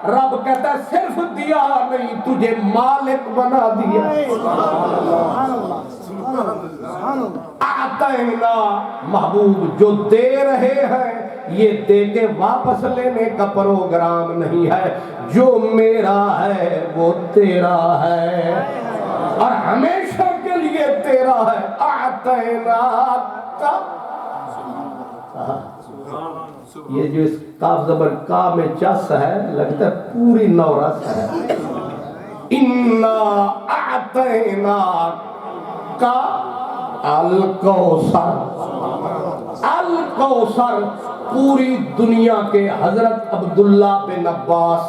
رب کہتا ہے صرف دیا نہیں تجھے مالک بنا دیا. اعطینا محبوب جو دے رہے ہیں یہ دے کے واپس لینے کا پروگرام نہیں ہے. جو میرا ہے وہ تیرا ہے اور ہمیشہ کے لیے تیرا ہے. اعطینا کا یہ جو اس کاف زبر کا میں چس ہے لگتا ہے پوری نورس ہے. انا اعطینا کا الکوثر. الکوثر پوری دنیا کے حضرت عبداللہ بن عباس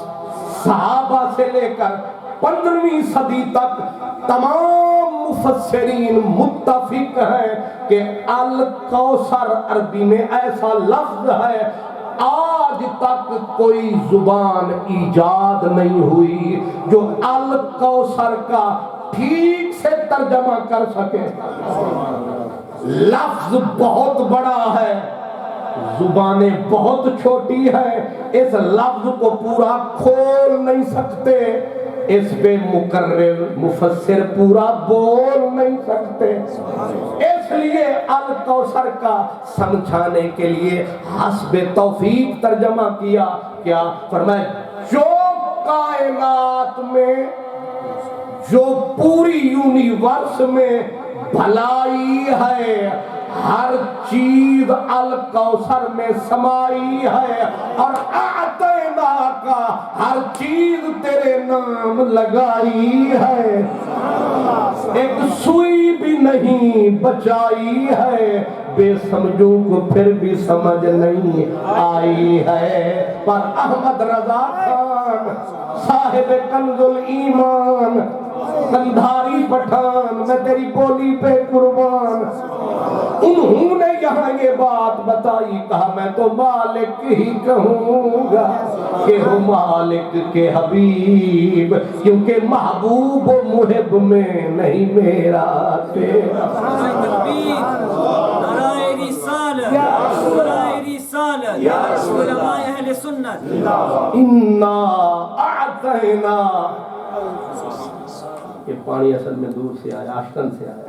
صحابہ سے لے کر 15ویں صدی تک تمام مفسرین متفق ہیں کہ الکوثر عربی میں ایسا لفظ ہے آج تک کوئی زبان ایجاد نہیں ہوئی جو الکوثر کا ٹھیک سے ترجمہ کر سکے. لفظ بہت بڑا ہے, زبانیں بہت چھوٹی ہیں, اس لفظ کو پورا کھول نہیں سکتے, اس پہ مقرر مفسر پورا بول نہیں سکتے. اس لیے الکوثر کا سمجھانے کے لیے حسب توفیق ترجمہ کیا. کیا فرمایا جو کائنات میں جو پوری یونیورس میں بھلائی ہے ہر چیز الکوثر میں سمائی ہے اور اعطینا کا ہر چیز تیرے نام لگائی ہے. ایک سوئی بھی نہیں بچائی ہے, بے سمجھوں کو پھر بھی سمجھ نہیں آئی ہے. پر احمد رضا خان صاحب کنز الایمان کندھاری پٹھان میں تیری بولی پہ قربان, انہوں نے یہاں یہ بات بتائی. کہا میں تو مالک ہی کہوں گا کہ ہو مالک کے حبیب, کیونکہ محبوب و محب میں نہیں میرا تیرا. انا اعطینا. یہ پانی اصل میں دور سے آیا, آشتن سے آیا.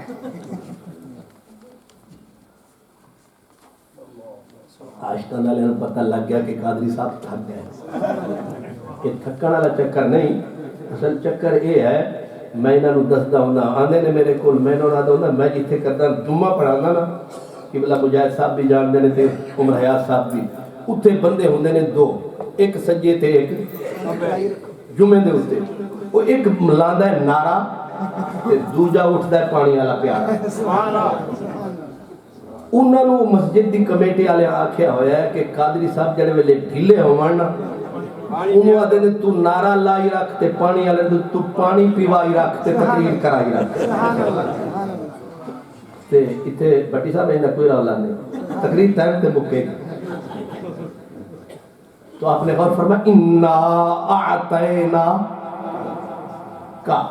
آشتن والے نے پتہ لگ گیا کہ قادری صاحب تھک گئے. یہ تھکن والا چکر نہیں, اصل چکر یہ ہے میں انہوں دستا ہوں آنے نے میرے کو میں انہوں میں جتنے کرتا جمعہ پڑھانا نا قبلہ مجاہد صاحب بھی جانتے ہیں عمر حیات صاحب بھی, اتنے بندے ہوندے نے دو, ایک سجے تھے ایک جمعے دے ہوتے, وہ ایک ملاندا ہے نارا تے دوجا اٹھدا ہے پانی والا پیارا. انہاں نوں مسجد دی کمیٹی والے آکھیا ہویا ہے کہ قادری صاحب جڑے ویلے ڈھیلے ہون نا انہوں آدھے نے تو نارا لائی رکھ تے پانی والے تو پانی پیوائی رکھ تے تقریر کرائی رکھ تے اتنے بٹی صاحب اینا کوئی رولا نہیں, تقریر ٹائم تے مکے گی. تو آپ نے غور فرمایا انا اعطینا کا.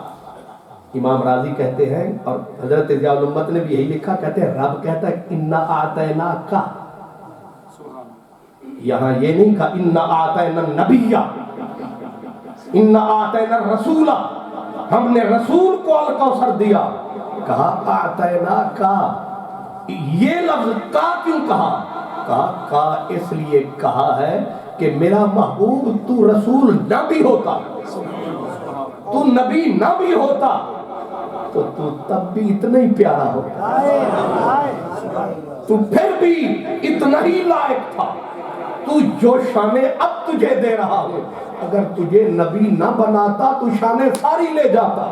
امام راضی کہتے ہیں اور حضرت ضیاء الامت نے بھی یہی لکھا, کہتے ہیں رب کہتا ہے انا اعطینا کا. یہاں یہ نہیں کہا انا اعطینا النبی, انا اعطینا الرسول, ہم نے رسول کو الکوثر دیا. کہا اعطینا کا. یہ لفظ کا کیوں کہا؟ کہا کا اس لیے کہا ہے کہ میرا محبوب تو رسول نہ بھی ہوتا, تو نبی نہ بھی ہوتا تو تب بھی اتنا ہی پیارا ہوتا, تو پھر بھی اتنا ہی لائق تھا. تو جو شانیں اب تجھے دے رہا ہوں, اگر تجھے نبی نہ بناتا تو شانیں ساری لے جاتا,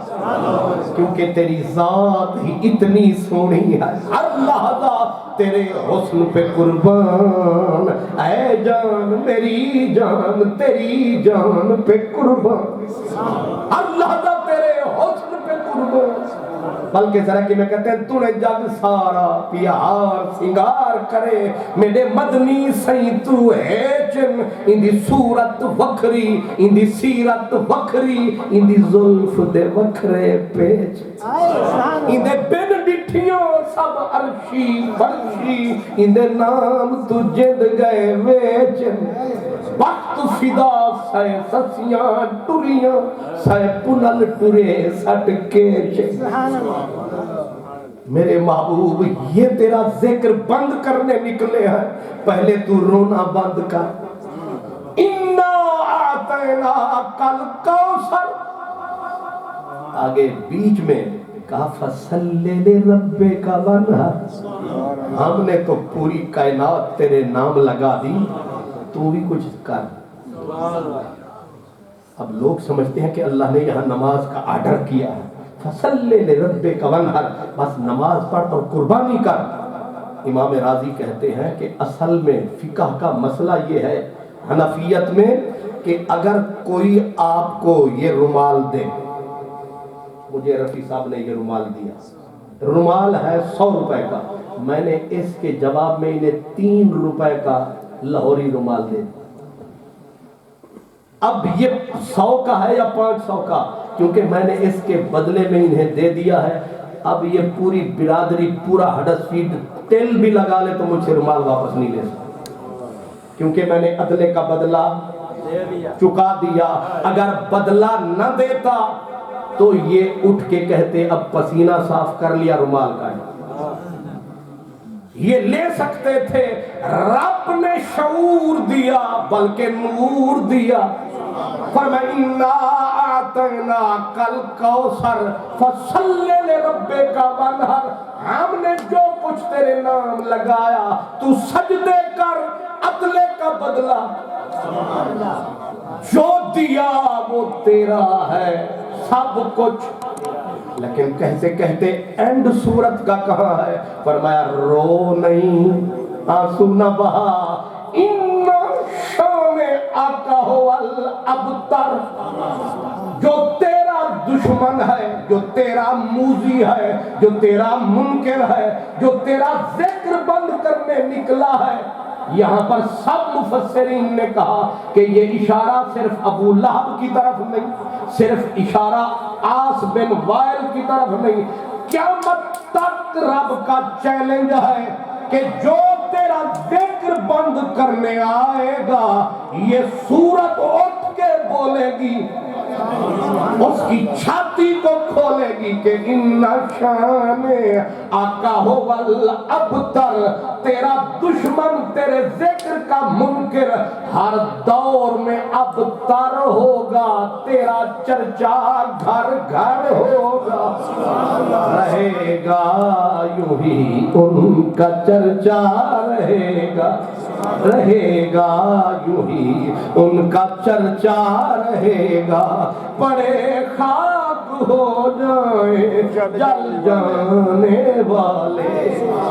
کیونکہ تیری ذات ہی اتنی سونی ہے. ہر لحظہ تیرے حسن پہ قربان, اے جان میری جان تیری جان پہ قربان. ہر لحظہ تیرے حسن پہ قربان. بلکہ ذرا کہ میں کہتے ہیں تو نے جگ سارا پیار سنگار کرے, میرے مدنی سئی تو ہے چن, ان دی صورت وکھری ان دی سیرت وکھری ان دی زلف دے وکھرے پیچ, ان دے بن ڈٹھیوں سب عرشی فرشی, ان دے نام تو جد گئے ویچن. وقت ات فدا سائے سسیاں ٹریاں سائے پنل ٹرے سٹ کے میرے محبوب یہ تیرا ذکر بند کرنے نکلے ہیں، پہلے تو رونا بند کر۔ اِنَّا أَعْطَيْنَاكَ الْكَوْثَرَ، آگے بیچ میں کہا فَصَلِّ لِرَبِّكَ وَانْحَرْ، ہم نے تو پوری کائنات تیرے نام لگا دی، تو بھی کچھ کر۔ اب لوگ سمجھتے ہیں کہ اللہ نے یہاں نماز کا آرڈر کیا ہے، فَصَلِّ لِرَبِّكَ وَانْحَرْ، بس نماز پڑھ اور قربانی کر۔ امام راضی کہتے ہیں کہ اصل میں فقہ کا مسئلہ یہ ہے حنفیت میں کہ اگر کوئی آپ کو یہ رومال دے، مجھے رفیع صاحب نے یہ رومال دیا، رومال ہے 100 روپے کا، میں نے اس کے جواب میں انہیں 3 روپے کا لاہوری رومال دے دیا، اب یہ 100 کا ہے یا 500 کا، کیونکہ میں نے اس کے بدلے میں انہیں دے دیا ہے، اب یہ پوری برادری پورا ہڈسفیلڈ تیل بھی لگا لے تو مجھ سے رومال واپس نہیں لے سکتا، کیونکہ میں نے عدلے کا بدلہ چکا دیا۔ اگر بدلہ نہ دیتا تو یہ اٹھ کے کہتے اب پسینہ صاف کر لیا رومال کا، یہ لے سکتے تھے۔ رب نے شعور دیا بلکہ نور دیا، فرمایا اِنَّا أَعْطَيْنَاكَ الْكَوْثَرَ فَصَلِّ لِرَبِّكَ وَانْحَرْ، ہم نے جو کچھ تیرے نام لگایا تو سجدے کر، عدلے کا بدلہ جو دیا وہ تیرا ہے سب کچھ۔ لیکن کہتے کہتے اینڈ سورت کا کہاں ہے؟ فرمایا رو نہیں، آنسو نہ بہا، اِنَّ شَانِئَکَ هُوَ الْأَبْتَرُ، جو تیرا دشمن ہے، جو تیرا موذی ہے، جو تیرا منکر ہے، جو تیرا ذکر بند کرنے نکلا ہے۔ یہاں پر سب مفسرین نے کہا کہ یہ اشارہ صرف ابو لہب کی طرف نہیں، صرف اشارہ عاص بن وائل کی طرف نہیں، قیامت تک رب کا چیلنج ہے کہ جو تیرا ذکر بند کرنے آئے گا یہ سورت اٹھ کے بولے گی، اس کی چھاتی کو کھولے گی کہ اِنَّ شَانِئَکَ هُوَ الْأَبْتَرُ، تیرا دشمن تیرے ذکر کا منکر ہر دور میں ابتر ہوگا، تیرا چرچا گھر گھر ہوگا، رہے گا یوں ہی ان کا چرچا، رہے گا یوں ہی ان کا چرچا رہے گا، پڑے خاک ہو جائیں جل جانے والے،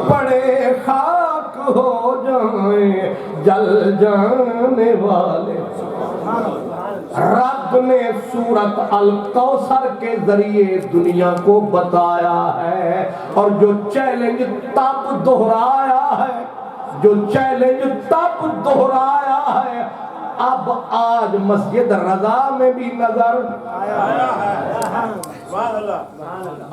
پڑے خاک ہو جائیں جل جانے والے۔ رب نے سورت الکوثر کے ذریعے دنیا کو بتایا ہے، اور جو چیلنج تب دہرایا ہے، جو چیلنج تب دہرایا ہے، اب آج مسجد رضا میں بھی نظر آیا ہے۔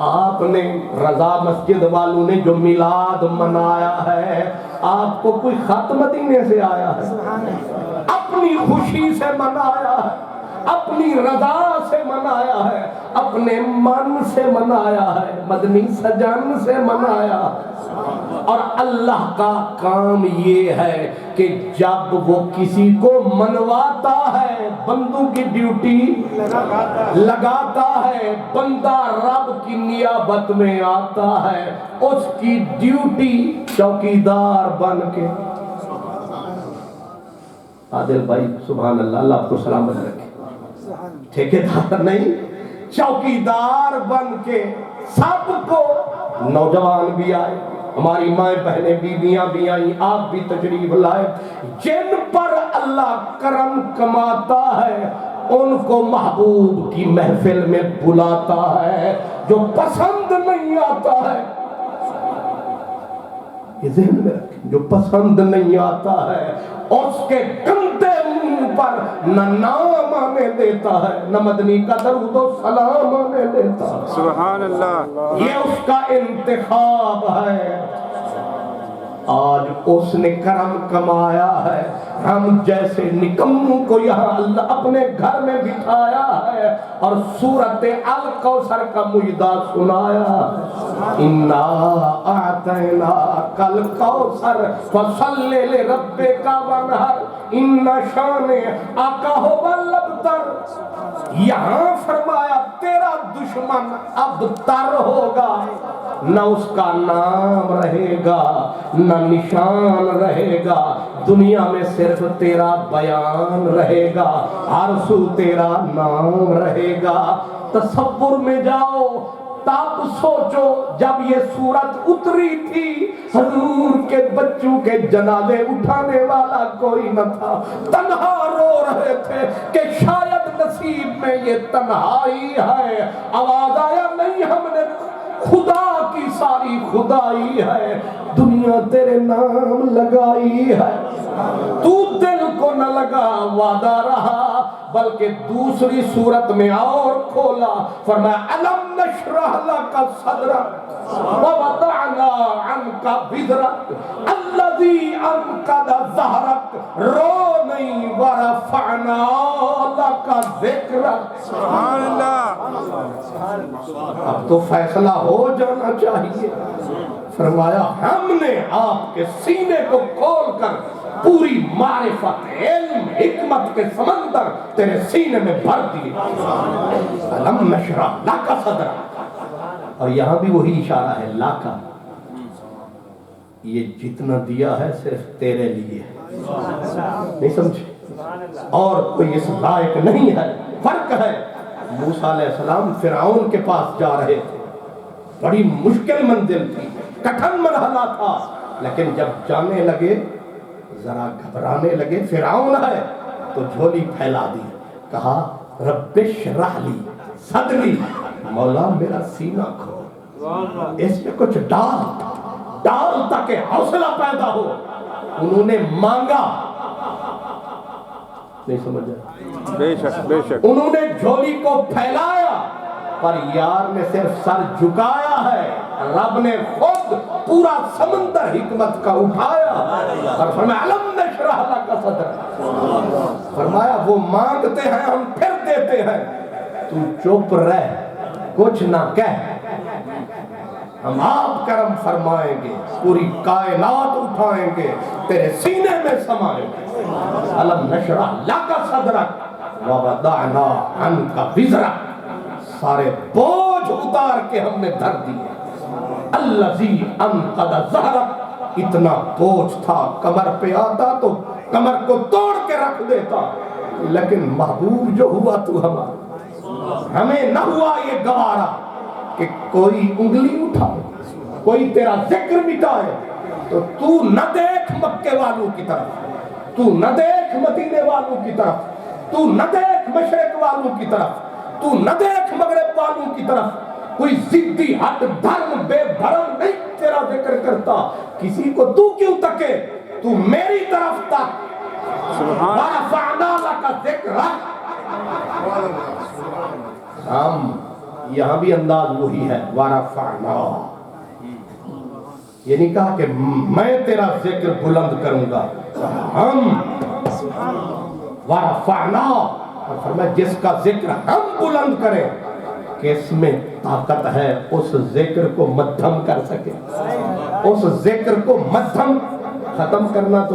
آپ نے رضا مسجد والوں نے جو میلاد منایا ہے، آپ کو کوئی خط مدینے سے آیا ہے؟ اپنی خوشی سے منایا ہے، اپنی رضا سے منایا ہے، اپنے من سے منایا ہے، مدنی سجن سے منایا ہے۔ اور اللہ کا کام یہ ہے کہ جب وہ کسی کو منواتا ہے، بندوں کی ڈیوٹی لگاتا ہے، بندہ رب کی نیابت میں آتا ہے، اس کی ڈیوٹی چوکیدار بن کے۔ عادل بھائی سبحان اللہ، اللہ آپ کو سلامت رکھے، ٹھیکیدار نہیں، چوکیدار بن کے سب کو۔ نوجوان بھی آئے، ہماری مائیں بہنیں بیویاں بھی آئیں، آپ بھی تشریف لائے، جن پر اللہ کرم کماتا ہے ان کو محبوب کی محفل میں بلاتا ہے، جو پسند نہیں آتا ہے یہ ذہن میں رکھیں، جو پسند نہیں آتا ہے اس کے گندے منہ پر نہ نام آنے دیتا ہے، نہ مدنی کا درود و سلام آنے دیتا ہے۔ سبحان اللہ، یہ اس کا انتخاب ہے۔ آج اس نے کرم کمایا ہے، ہم جیسے نکموں کو یہاں اللہ اپنے گھر میں بٹھایا ہے اور سورت الکوثر کا مجدہ سنایا ہے۔ اِنَّا أَعْطَيْنَاكَ الْكَوْثَرَ فَصَلِّ لِرَبِّكَ وَانْحَرْ إِنَّ شَانِئَكَ هُوَ الْأَبْتَرُ۔ یہاں فرمایا تیرا دشمن اب تر ہوگا، نہ اس کا نام رہے گا نہ نشان رہے گا، دنیا میں صرف تیرا بیان رہے گا، ہر سو تیرا نام رہے گا۔ تصور میں جاؤ، تب سوچو جب یہ سورت اتری تھی حضور کے بچوں کے جنازے اٹھانے والا کوئی نہ تھا، تنہا رو رہے تھے کہ شاید نصیب میں یہ تنہائی ہے۔ آواز آیا نہیں، ہم نے خدا کی ساری خدائی ہے، دنیا تیرے نام لگائی ہے، تو دل کو نہ لگا وعدہ رہا، بلکہ دوسری صورت میں اور کھولا، فرمایا الم نشرح لک صدرک ووضعنا عنک وزرک الذی انقض ظہرک، رو نہیں ورفعنا لک ذکرک۔ سبحان اللہ۔ اب تو فیصلہ ہو جانا چاہیے۔ فرمایا ہم نے آپ کے سینے کو کھول کر پوری معرفت، علم، حکمت کے سمندر تیرے سینے میں بھر دیے۔ الم نشرح لک صدرک، اور یہاں بھی وہی اشارہ ہے لاکا، یہ جتنا دیا ہے صرف تیرے لیے ہے، نہیں سمجھے؟ اور کوئی اس لائق نہیں ہے۔ فرق ہے، موسیٰ علیہ السلام فرعون کے پاس جا رہے تھے، بڑی مشکل منزل تھی، کٹھن مرحلہ تھا، لیکن جب جانے لگے ذرا گھبرانے لگے، فرعون ہے تو جھولی پھیلا دی، کہا رب اشرح لی صدری، مولا میرا سینہ کھول، اس میں کچھ ڈال تاکہ حوصلہ پیدا ہو۔ انہوں نے مانگا، نہیں سمجھا؟ بے شک بے شک۔ انہوں نے جھولی کو پھیلایا، پر یار نے صرف سر جھکایا ہے، رب نے خود پورا سمندر حکمت کا اٹھایا اور فرمایا الم نشرح لک صدرک۔ فرمایا وہ مانگتے ہیں ہم پھر دیتے ہیں، تو چپ رہ، کچھ نہ کہہ، ہم آپ کرم فرمائیں گے، پوری کائنات اٹھائیں گے، تیرے سینے میں سمائیں گے۔ الم نشرح لک صدرک ووضعنا عنک وزرک، سارے بوجھ اتار کے ہم نے دھر دیے۔ الذی انقض ظہرک، اتنا بوجھ تھا کمر پہ آتا تو کمر کو توڑ کے رکھ دیتا، لیکن محبوب جو ہوا تو ہمارا، ہمیں نہ ہوا یہ گوارا کہ کوئی انگلی اٹھائے، کوئی تیرا ذکر مٹائے، تو نہ دیکھ مکے والوں کی طرف، تو نہ دیکھ مدینے والوں کی طرف، تو نہ دیکھ مشرق والوں کی طرف، تو نہ دیکھ مغرب والوں کی طرف، کوئی ضدی ہٹ دھرم بے بھرم نہیں تیرا ذکر کرتا، کسی کو تو کیوں تکے، تو میری طرف تک۔ وَرَفَعْنَا لَكَ ذِكْرَكَ۔ ہم یہاں بھی انداز وہی ہے، وَرَفَعْنَا، یہ نہیں کہا کہ میں تیرا ذکر بلند کروں گا، ہم وَرَفَعْنَا، اور فرمایا جس کا ذکر ہم بلند کریں کہ اس میں طاقت ہے اس ذکر کو مدھم کر سکے، اس ذکر کو مدھم ختم کرنا تو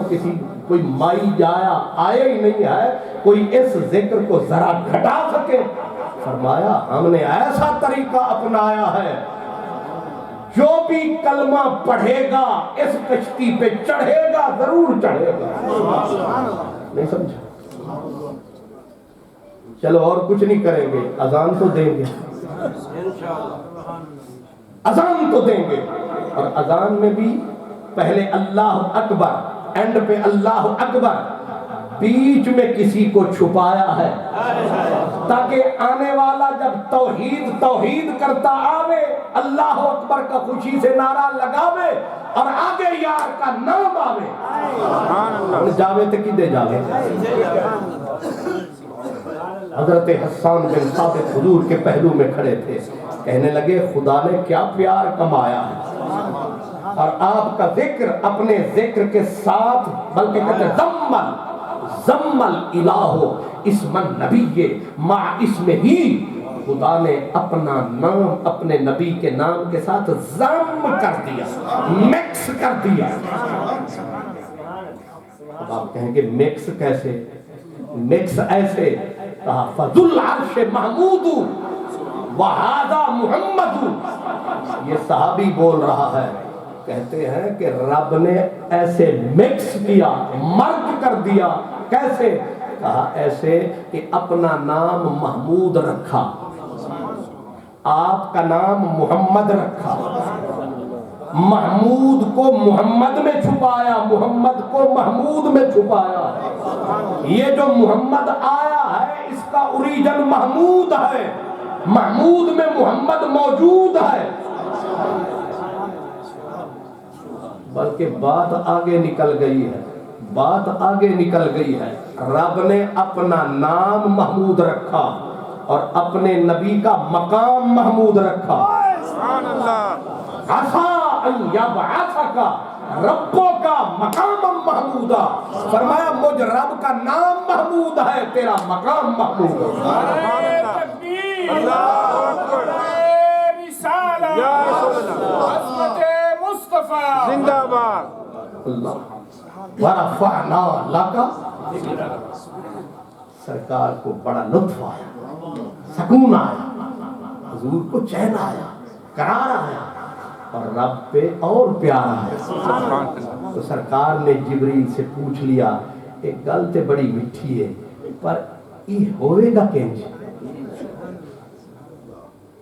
کوئی مائی جایا آئے ہی نہیں ہے کوئی اس ذکر کو ذرا گھٹا سکے۔ فرمایا ہم نے ایسا طریقہ اپنایا ہے، جو بھی کلمہ پڑھے گا اس کشتی پہ چڑھے گا، ضرور چڑھے گا۔ نہیں سمجھا؟ چلو اور کچھ نہیں کریں گے، اذان تو دیں گے، اذان تو دیں گے، اور اذان میں بھی پہلے اللہ اکبر، اینڈ پہ اللہ اکبر، بیچ میں کسی کو چھپایا ہے تاکہ آنے والا جب توحید کرتا آوے، اللہ اکبر کا خوشی سے نعرہ لگاوے اور آگے یار کا نام آوے۔ جاوے تے کی دے جاوے؟ حضرت حسان بن ثابت حضور کے پہلو میں کھڑے تھے، کہنے لگے خدا نے کیا پیار کمایا ہے، اور آپ کا ذکر اپنے ذکر کے ساتھ بلکہ کہتے ہیں زمل الہو اسم النبی مع اسم ہی، خدا نے اپنا نام اپنے نبی کے نام کے ساتھ ضم کر دیا، مکس کر دیا۔ اب آپ کہیں گے مکس کیسے؟ مکس ایسے کہا فذو العرش محمود وہذا محمد، یہ صحابی بول رہا ہے، کہتے ہیں کہ رب نے ایسے مکس کیا، مرج کر دیا۔ کیسے؟ کہا ایسے کہ اپنا نام محمود رکھا، آپ کا نام محمد رکھا، محمود کو محمد میں چھپایا، محمد کو محمود میں چھپایا۔ یہ جو محمد آیا ہے اس کا اوریجن محمود ہے، محمود میں محمد موجود ہے۔ بلکہ بات آگے نکل گئی ہے، بات آگے نکل گئی ہے۔ رب نے اپنا نام محمود رکھا اور اپنے نبی کا مقام محمود رکھا۔ سبحان اللہ۔ عسیٰ ان یبعثک ربک مقاما محمودا، فرمایا مجھ رب کا نام محمود ہے، تیرا مقام محمود ہے۔ تکبیر، اللہ اکبر، رسالہ، یا رسول اللہ، عظمت مصطفیٰ، زندہ باد اللہ۔ ورفعنا لک، سرکار کو بڑا لطف آیا، سکون آیا، حضور کو چین آیا، قرار آیا، اور رب پہ اور پیار آیا۔ تو سرکار نے جبریل سے پوچھ لیا، ایک گل تے بڑی مٹھی ہے پر یہ ہوئے گا کنج،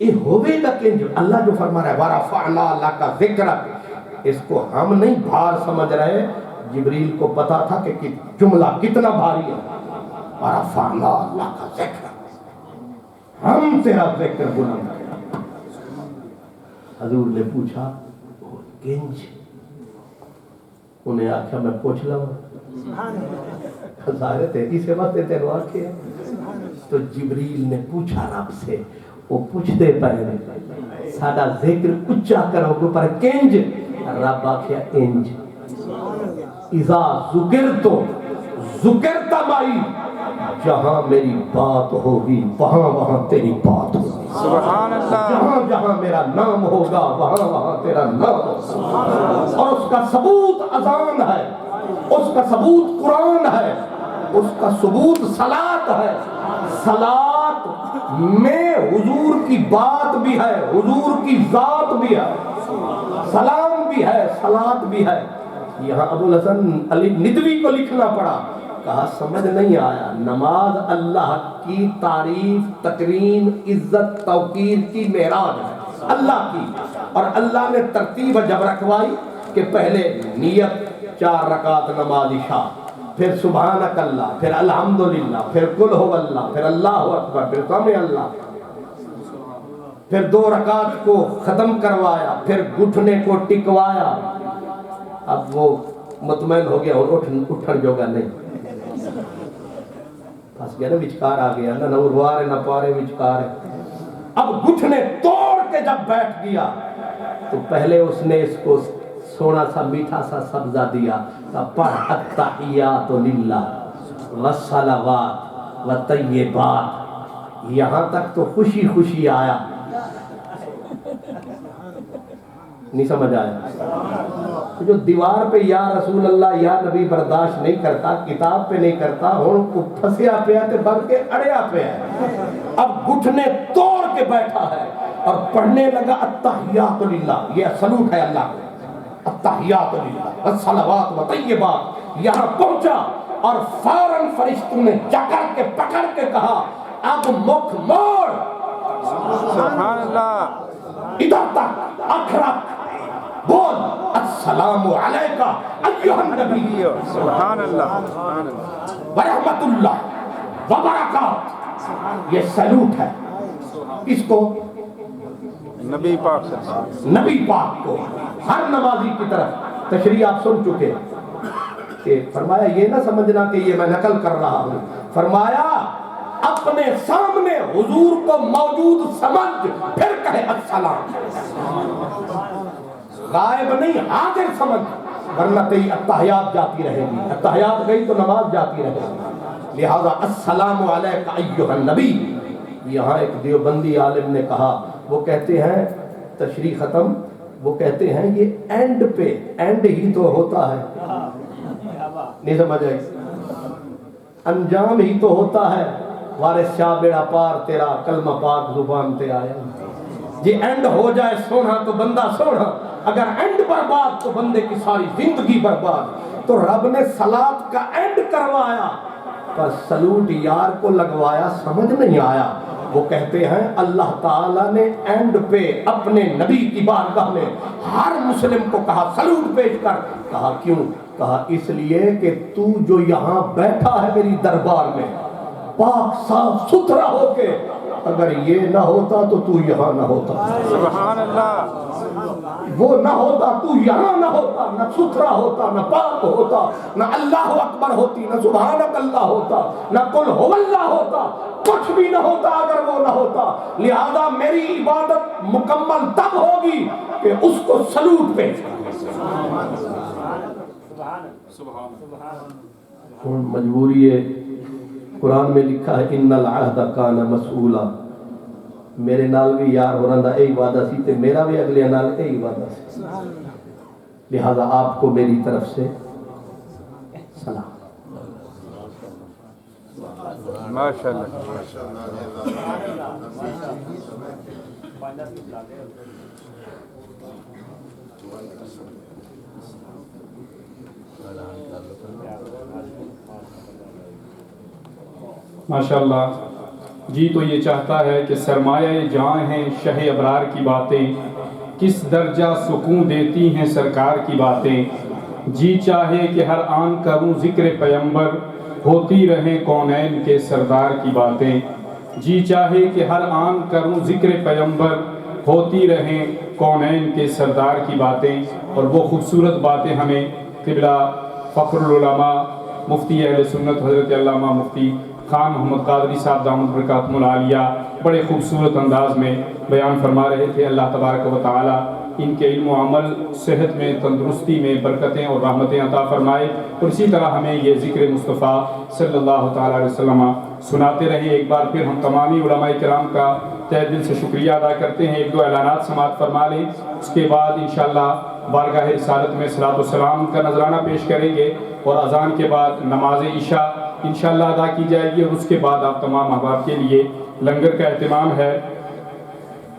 یہ ہوئے گا کنج؟ اللہ جو فرما رہا ہے ورفعنا لک ذکرک، اس کو ہم نہیں بھار سمجھ رہے، جبریل کو پتا تھا کہ جملہ کتنا بھاری ہے۔ ورفعنا لک ذکرک، ہم تیرا ذکر بلند کریں۔ حضور نے پوچھا کنج؟ انہیں آخیا میں پوچھ لوں، ظاہر تیری سے بات تیرو آکھے۔ تو جبریل نے پوچھا رب سے، وہ پوچھتے پہلے سادہ ذکر اچھا کرو گے پر کنج؟ رب آخیا انج، اذا ذکرت ذکرت معی، جہاں میری بات ہوگی وہاں وہاں تیری بات ہوگی، سبحان اللہ، جہاں جہاں میرا نام ہوگا وہاں وہاں تیرا نام ہوگا۔ اور اس کا ثبوت اذان ہے، اس کا ثبوت قرآن ہے، اس کا ثبوت صلاۃ ہے۔ صلاۃ میں حضور کی بات بھی ہے، حضور کی ذات بھی ہے، سلام بھی ہے، صلاۃ بھی ہے۔ یہاں ابو الحسن علی ندوی کو لکھنا پڑا، کہا سمجھ نہیں آیا، نماز اللہ کی تعریف، تکریم، عزت، توقیر کی معراج ہے اللہ کی، اور اللہ نے ترتیب جب رکھوائی کہ پہلے نیت 4 رکعت نماز عشاء، پھر سبحانک اللہ، پھر الحمدللہ، پھر قل هو اللہ، پھر اللہ اکبر، پھر سمع اللہ، پھر 2 رکعت کو ختم کروایا، پھر گھٹنے کو ٹکوایا۔ اب وہ مطمئن ہو گیا اور اٹھن جوگا نہیں، پھنس گیا نا، وچکار آ گیا نا، نہ اروارے نہ پارے وچکار ہے۔ اب گھٹنے توڑ کے جب بیٹھ گیا تو پہلے اس نے اس کو سونا سا میٹھا سا سبزہ دیا، پڑھ التحیات للہ والصلوات والطیبات، یہاں تک تو خوشی خوشی آیا، نہیں سمجھ آیا؟ جو دیوار پہ یا رسول اللہ یا نبی برداشت نہیں کرتا، کتاب پہ نہیں کرتا، ہوں کو پھسیا پیا تے بن کے اڑیا پیا ہے۔ اب گھٹنے توڑ کے بیٹھا ہے اور پڑھنے لگا التحیات للہ، یہ سلوٹ ہے اللہ کو، التحیات للہ والصلوات والطیبات۔ یہاں پہنچا اور فوراً فرشتوں نے جکڑ کے پکڑ کے کہا اب مکھ موڑ، سبحان اللہ، ادھر تک اکھرک بول السلام علیکہ ایھا النبی، سبحان اللہ، ورحمت اللہ وبرکاتہ۔ یہ سلوٹ ہے اس کو نبی پاک سے، نبی پاک کو ہر نمازی کی طرف۔ تشریح آپ سن چکے کہ فرمایا یہ نہ سمجھنا کہ یہ میں نقل کر رہا ہوں، فرمایا اپنے سامنے حضور کو موجود سمجھ پھر کہے السلام، غائب نہیں حاضر سمجھ، ورنہ تیری اتحیات جاتی رہے گی، اتحیات گئی تو نماز جاتی رہے گی۔ لہذا السلام علیک ایھا النبی، یہاں ایک دیوبندی عالم نے کہا، وہ کہتے ہیں تشریح ختم، وہ کہتے ہیں یہ اینڈ پہ، اینڈ ہی تو ہوتا ہے، نہیں سمجھ آئی، انجام ہی تو ہوتا ہے۔ وارث شاہ بیڑا پار تیرا، کلمہ پاک زبان تے آیا، جی اینڈ ہو جائے سونا تو بندہ سونا، اگر اینڈ برباد تو بندے کی ساری زندگی برباد۔ تو رب نے صلاۃ کا اینڈ کروایا پر سلوٹ یار کو لگوایا، سمجھ نہیں آیا۔ وہ کہتے ہیں اللہ تعالیٰ نے اینڈ پہ اپنے نبی کی بارگاہ میں ہر مسلم کو کہا سلوٹ پیش کر، کہا کیوں؟ کہا اس لیے کہ تو جو یہاں بیٹھا ہے میری دربار میں پاک صاف ستھرا ہو کے، اگر یہ نہ ہوتا تو تو یہاں نہ ہوتا، سبحان اللہ، وہ نہ ہوتا تو یہاں نہ ہوتا، نہ ستھرا ہوتا، نہ پاک ہوتا، نہ اللہ اکبر ہوتی، نہ سبحانک اللہ ہوتا، نہ قل هو اللہ ہوتا، کچھ بھی نہ ہوتا اگر وہ نہ ہوتا۔ لہذا میری عبادت مکمل تب ہوگی کہ اس کو سلوٹ پیش کریں۔ مجبوری ہے، قرآن میں لکھا ہے ان العہد کان مسئولا، میرے نال بھی یار ہو رہا اے وعدہ سی تے میرا بھی اگلے نال اے وعدہ سی، لہذا آپ کو میری طرف سے سلام۔ ماشاء اللہ۔ ماشاءاللہ جی، تو یہ چاہتا ہے کہ سرمایہ جاں ہیں شہ ابرار کی باتیں، کس درجہ سکون دیتی ہیں سرکار کی باتیں، جی چاہے کہ ہر آن کروں ذکر پیمبر، ہوتی رہیں کونین کے سردار کی باتیں، جی چاہے کہ ہر آن کروں ذکر پیمبر، ہوتی رہیں کونین کے سردار کی باتیں۔ اور وہ خوبصورت باتیں ہمیں قبلہ فخر العلماء مفتی اہل سنت حضرت علامہ مفتی خان محمد قادری صاحب دامت برکاتہم العالیہ بڑے خوبصورت انداز میں بیان فرما رہے تھے۔ اللہ تبارک و تعالی ان کے علم و عمل، صحت میں، تندرستی میں برکتیں اور رحمتیں عطا فرمائے، اور اسی طرح ہمیں یہ ذکر مصطفیٰ صلی اللہ تعالیٰ علیہ وسلم سناتے رہیں۔ ایک بار پھر ہم تمامی علماء کرام کا تہہ دل سے شکریہ ادا کرتے ہیں۔ ایک دو اعلانات سماعت فرما لیں، اس کے بعد انشاءاللہ بارگاہ رسالت میں صلاۃ والسلام کا نذرانہ پیش کریں گے، اور اذان کے بعد نماز عشاء انشاءاللہ ادا کی جائے گی، اور اس کے بعد آپ تمام احباب کے لیے لنگر کا اہتمام ہے۔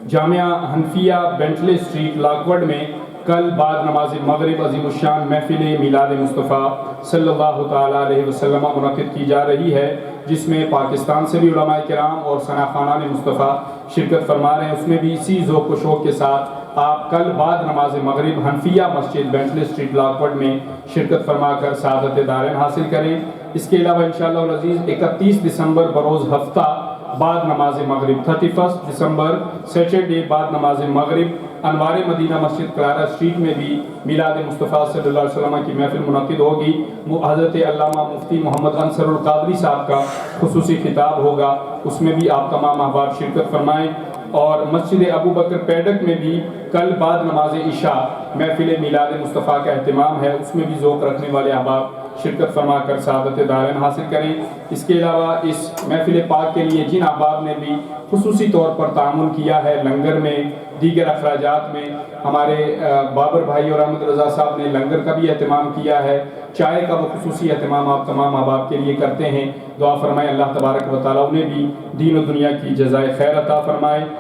جامعہ حنفیہ بینٹلے اسٹریٹ لاکوڈ میں کل بعد نماز مغرب عظیم الشان محفل میلاد مصطفیٰ صلی اللہ تعالیٰ علیہ وسلم منعقد کی جا رہی ہے، جس میں پاکستان سے بھی علماء کرام اور ثنا خانان مصطفیٰ شرکت فرما رہے ہیں۔ اس میں بھی اسی ذوق و شوق کے ساتھ آپ کل بعد نماز مغرب حنفیہ مسجد بینٹلے اسٹریٹ لاکوڈ میں شرکت فرما کر سعادت دارین حاصل کریں۔ اس کے علاوہ انشاءاللہ العزیز 31 دسمبر بروز ہفتہ بعد نماز مغرب، 31 دسمبر سیٹرڈے بعد نماز مغرب انوار مدینہ مسجد کلارا اسٹریٹ میں بھی میلاد مصطفیٰ صلی اللہ علیہ وسلم کی محفل منعقد ہوگی۔ حضرت علامہ مفتی محمد انصر القادری صاحب کا خصوصی خطاب ہوگا، اس میں بھی آپ تمام احباب شرکت فرمائیں۔ اور مسجد ابو بکر پیڈک میں بھی کل بعد نماز عشاء محفل میلاد مصطفیٰ کا اہتمام ہے، اس میں بھی ذوق رکھنے والے احباب شرکت فرما کر سعادت دارین حاصل کریں۔ اس کے علاوہ اس محفل پاک کے لیے جن احباب نے بھی خصوصی طور پر تعاون کیا ہے، لنگر میں، دیگر اخراجات میں، ہمارے بابر بھائی اور احمد رضا صاحب نے لنگر کا بھی اہتمام کیا ہے، چائے کا وہ خصوصی اہتمام آپ تمام احباب کے لیے کرتے ہیں۔ دعا فرمائیں اللہ تبارک و تعالیٰ انہیں بھی دین و دنیا کی جزائے خیر عطا فرمائے۔